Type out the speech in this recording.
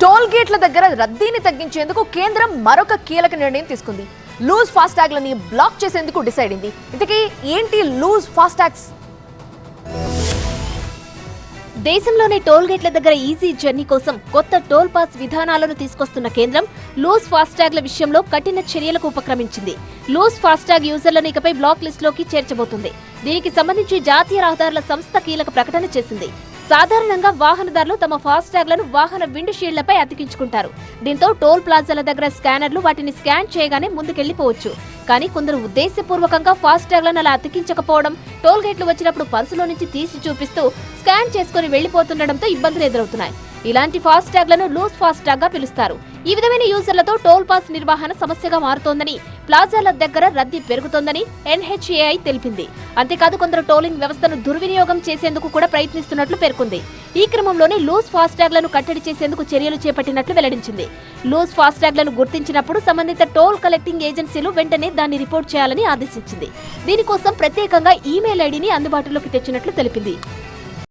Toll గేట్ల దగ్గర రద్దీని తగ్గించేందుకు కేంద్రం మరొక కీలక నిర్ణయం తీసుకుంది. లూజ్ ఫాస్టాగ్లని బ్లాక్ చేసేందుకు డిసైడ్ అయింది. ఇంతకీ ఏంటి లూజ్ ఫాస్టాగ్స్? దేశంలోని టోల్ గేట్ల దగ్గర ఈజీ జర్నీ కోసం కొత్త టోల్ పాస్ విధానాలను తీసుకొస్తున్న కేంద్రం లూజ్ ఫాస్టాగ్ల విషయంలో కఠిన చర్యలకు ఉపక్రమించింది. లూజ్ ఫాస్టాగ్ యూజర్లను ఇకపై బ్లాక్ లిస్ట్ లోకి చేర్చబోతుంది. దీనికి సంబంధించి జాతీయ రహదారుల సంస్థ కీలక ప్రకటన చేసింది. సాధారణంగా వాహనదారులు తమ ఫాస్టాగ్లను వాహన విండ్ షీల్డ్లపై అతికించుకుంటారు. దీంతో టోల్ ప్లాజాల దగ్గర స్కానర్లు వాటిని స్కాన్ చేయగానే ముందుకెళ్లిపోవచ్చు. కానీ కొందరు ఉద్దేశపూర్వకంగా ఫాస్టాగ్లను అలా అతికించకపోవడం, టోల్ గేట్లు వచ్చినప్పుడు పర్సులో నుంచి తీసి చూపిస్తూ స్కాన్ చేసుకుని వెళ్లిపోతుండటంతో ఇబ్బందులు ఎదురవుతున్నాయి. ఇలాంటి ఫాస్టాగ్లను లూజ్ ఫాస్టాగ్ గా పిలుస్తారు. ఈ విధమైన యూజర్లతో టోల్ పాస్ నిర్వహణ సమస్యగా మారుతోందని, ప్లాజాల దగ్గర రద్దీ పెరుగుతోందని NHAI తెలిపింది. అంతేకాదు కొందరు టోలింగ్ వ్యవస్థను దుర్వినియోగం చేసేందుకు కూడా ప్రయత్నిస్తున్నట్లు పేర్కొంది. ఈ క్రమంలోనే లూజ్ ఫాస్టాగ్లను కట్టడి చేసేందుకు చర్యలు చేపట్టినట్లు వెల్లడించింది. లూజ్ ఫాస్టాగ్లను గుర్తించినప్పుడు సంబంధిత టోల్ కలెక్టింగ్ ఏజెన్సీలు వెంటనే దాన్ని రిపోర్ట్ చేయాలని ఆదేశించింది. దీనికోసం ప్రత్యేకంగా ఈమెయిల్ ఐడిని అందుబాటులోకి తెచ్చినట్లు తెలిపింది.